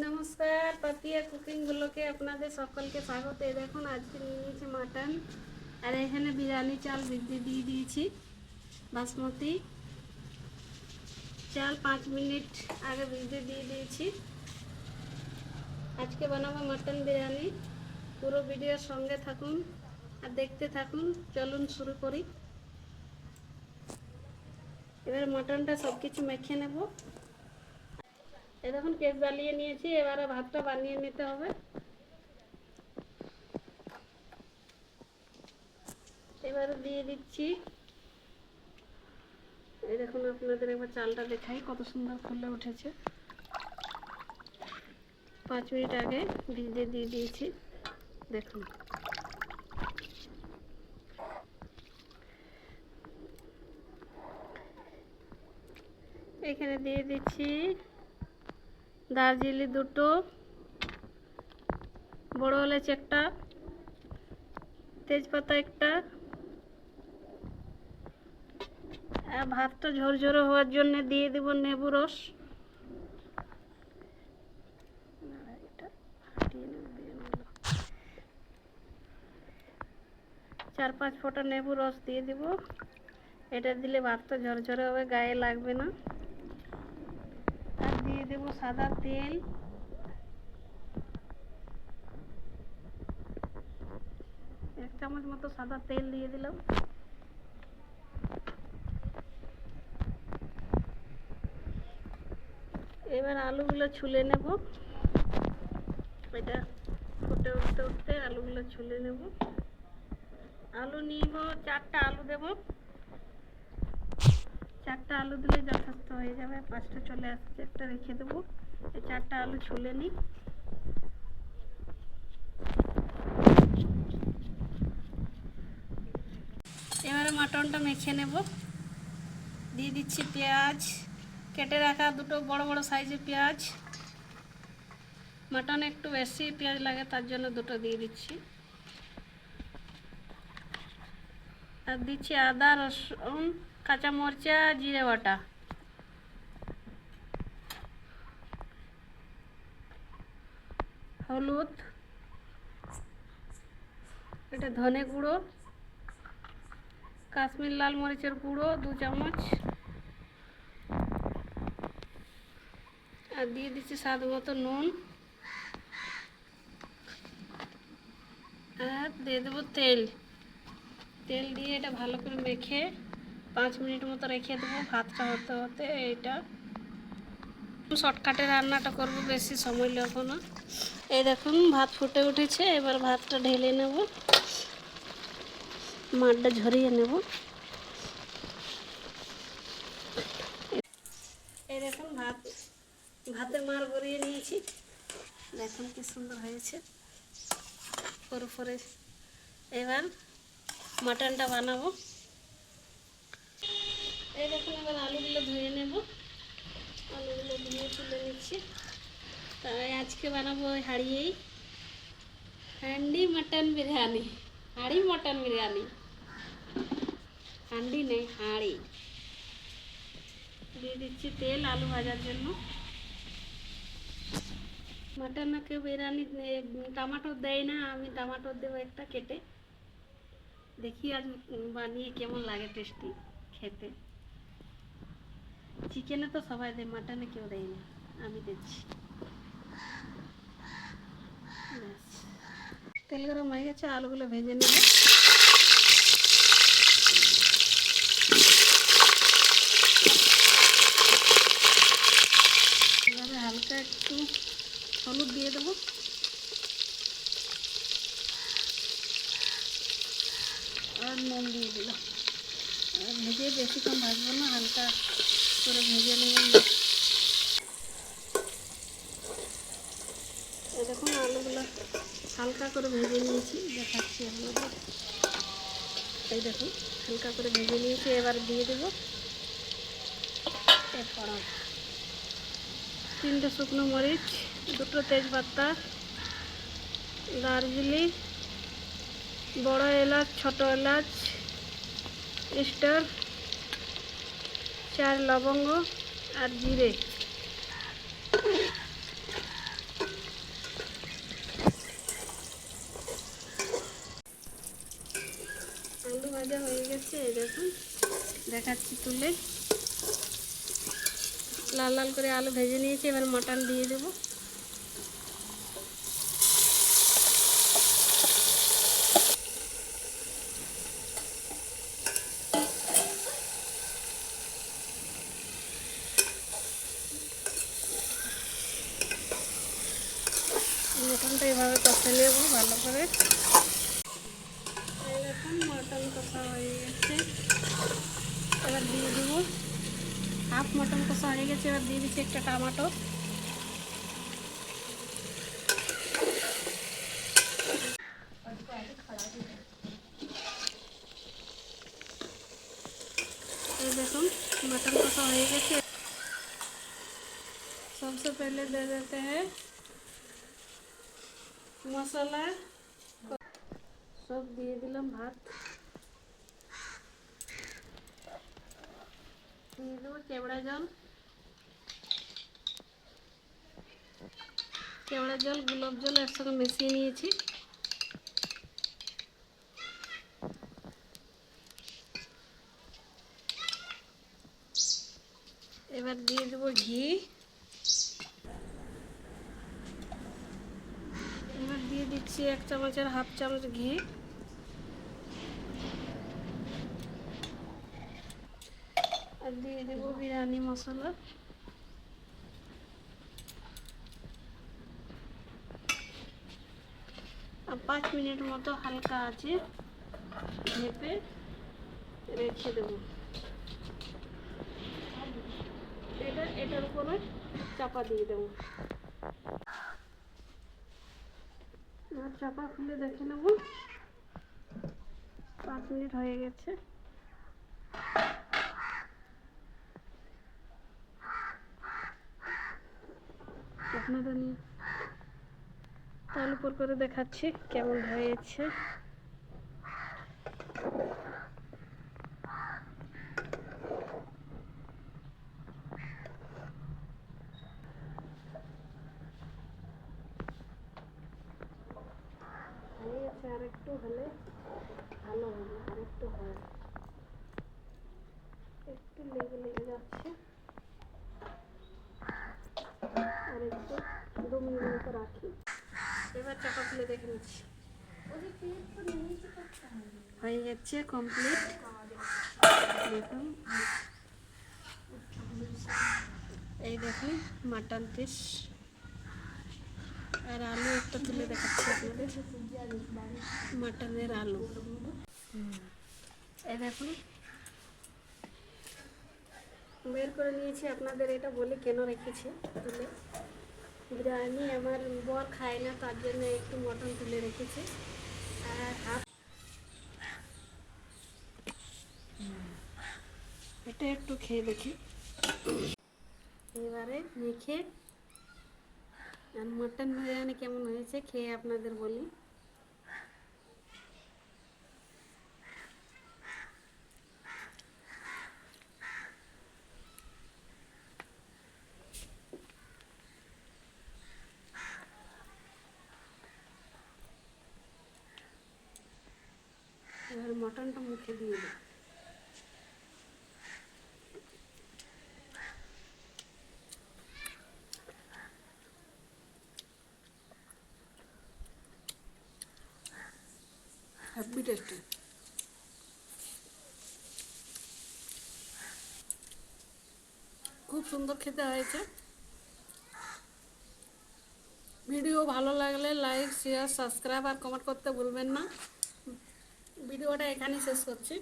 নমস্কার, পাপিয়া কুকিং ব্লগে আপনাদের সকলকে স্বাগত। এই দেখুন আজকে নিয়ে নিয়েছি মাটন, আর এখানে বিরিয়ানি চাল ভিজিয়ে দিয়ে দিয়েছি। বাসমতি চাল 5 মিনিট আগে ভিজিয়ে দিয়ে দিয়েছি। আজকে বানাবো মাটন বিরিয়ানি। পুরো ভিডিওর সঙ্গে থাকুন আর দেখতে থাকুন। চলুন শুরু করি। এবার মাটনটা সব কিছু মেখে নেব। এই দেখুন কেক জ্বালিয়ে নিয়েছি, এবারে ভাতটা বানিয়ে নিতে হবে। এবারে দিয়ে দিচ্ছি, এই দেখুন আপনাদের একবার চালটা দেখাই কত সুন্দর ফুলে উঠেছে। 5 মিনিট আগে ভিজিয়ে দিয়ে দিয়েছি, দেখুন। এখানে দিয়ে দিচ্ছি দারচিনি 2টো, বড় এলাচ 1টা, তেজপাতা 1টা। আর ভাতটা ঝরঝরে হওয়ার জন্য দিয়ে দেব লেবু রস। 4-5 ফোঁটা লেবু রস দিয়ে দেব। এটা দিলে ভাতটা ঝরঝরে হবে, গায়ে লাগবে না। আর দিয়ে দেব সাদা তেল। এক চামচ মতো সাদা তেল দিয়ে দিলাম। এবার আলুগুলো ছুলে নেব। এটা ফুটে উঠতে উঠতে আলুগুলো ছুলে নেব। আলু নিব 4টা আলু দেব। 4টা আলু দিলে যথেষ্ট হয়ে যাবে। 5টা চলে আসছে, একটা রেখে দেবো। এই 4টা আলু ছুলে নিই। এবারে মাটনটা মেখে নেব। দিয়ে দিচ্ছি পেঁয়াজ, কেটে রাখা 2টো বড় বড় সাইজের পেঁয়াজ। মাটনে একটু বেশি পেঁয়াজ লাগে, তার জন্য 2টো দিয়ে দিচ্ছি। আর দিচ্ছি আদা, রসুন, কাঁচা মরিচা, জিরে বাটা। হলুদ, এটা ধনে গুঁড়ো, কাশ্মীর লাল মরিচের গুঁড়ো 2 চামচ। আর দিয়ে দিচ্ছি স্বাদ মতো নুন। আর দিয়ে দেবো তেল। তেল দিয়ে এটা ভালো করে মেখে 5 মিনিট মতো রেখে দেবো। ভাতটা হতে হতে এটা শর্টকাটে রান্নাটা করব, বেশি সময় লাগবে না। এই দেখুন ভাত ফুটে উঠেছে। এবার ভাতটা ঢেলে নেব, মাড়টা ঝরিয়ে নেব। এই দেখুন ভাতের মাড় ভরিয়ে নিয়েছি। দেখুন কি সুন্দর হয়েছে পরে। এবার মাটনটা বানাবো। এই দেখুন এবার আলুগুলো ধুয়ে নেব। আলুগুলো ধুয়ে তুলে নিচ্ছি। তাই আজকে বানাবো ওই হাঁড়ি মটন বিরিয়ানি। হাঁড়ি মটন বিরিয়ানি, হাঁড়ি নেই হাঁড়ি। দিয়ে দিচ্ছি তেল আলু ভাজার জন্য। মাটনে কেউ বিরিয়ানি টমাটো দেয় না, আমি টমাটো দেবো একটা কেটে। দেখি আজ বানিয়ে কেমন লাগে টেস্টি খেতে। চিকেনে তো সবাই দেয়, মাটনে কেউ দেয় না, আমি দিচ্ছি। তেল গরম হয়ে গেছে, আলুগুলো ভেজে নেব। এবারে হালকা একটু হলুদ দিয়ে দেবো। আর নুন দিয়ে দিলাম। আর ভেজে বেশিক্ষণ ভাজবো না, হালকা করে ভেজে নেব। এই দেখুন আলুগুলো হালকা করে ভেজে নিয়েছি, দেখাচ্ছি আপনাদের। এই দেখুন হালকা করে ভেজে নিয়েছি। এবার দিয়ে দেবো ফোড়ন। 3টে শুকনো মরিচ, 2টো তেজপাতা, দারচিনি, বড় এলাচ, ছোট এলাচ, স্টার, 4 লবঙ্গ আর জিরে। গেছে। এই দেখুন দেখাচ্ছি তুলে, লাল লাল করে আলু ভেজে নিয়েছি। এবার মাটন দিয়ে দেবো। মটনটা এভাবে কষে নেব ভালো করে। এই দেখুন মটন কষা হয়ে গেছে। এবার দিয়ে দেবো, হাফ মটন কষা হয়ে গেছে। এবার দিয়ে দিচ্ছি একটা টমেটো। এই দেখুন मटन कषा हो गए। सबसे पहले दे देते हैं मसाला, सब दिए दिलाम भात, दिए देव केवड़ा जल, केवड़ा जल गोलाप जल एक संगे मिशिए निয়েছি। এবার দিয়ে দেব ঘি। এবার দিয়ে দিচ্ছি 1 চামচের হাফ চামচ ঘি। আর দিয়ে দেব বিরিয়ানি মশলা। আর 5 মিনিট মতো হালকা আছে ঢেকে রেখে দেব। এটার উপরে চাপা দিয়ে দেবো। এবার চাপা খুলে দেখে নেব। 5 মিনিট হয়ে গেছে। আপনাদের নিয়ে তার উপর করে দেখাচ্ছি কেমন হয়েছে। আর একটু হলে ভালো হবে, আর একটু হয়, একটু লেগে লেগে যাচ্ছে। আর একটু 2 মিনিট মতো রাখি। এবার চাপা খুলে দেখে নিচ্ছি। হয়ে যাচ্ছে কমপ্লিট। দেখুন এই দেখুন মাটন পিস আর আলু একটা তুলে দেখাচ্ছি আপনাদের। মাটনের আলু এই দেখুন বের করে নিয়েছি। আপনাদের এটা বলি কেন রেখেছি তুলে। বিরিয়ানি আমার বর খায় না, তার জন্য একটু মটন তুলে রেখেছি। আর হাফ এটা একটু খেয়ে দেখি। এবারে মেখে আর মটন বিরিয়ানি কেমন হয়েছে খেয়ে আপনাদের বলি। এবার মটনটা মুখে দিয়ে দিই। Happy tasty. খুব সুন্দর খেতে হয়েছে। ভিডিও ভালো লাগলে লাইক শেয়ার সাবস্ক্রাইব আর কমেন্ট করতে ভুলবেন না। ভিডিওটা এখানেই শেষ করছি।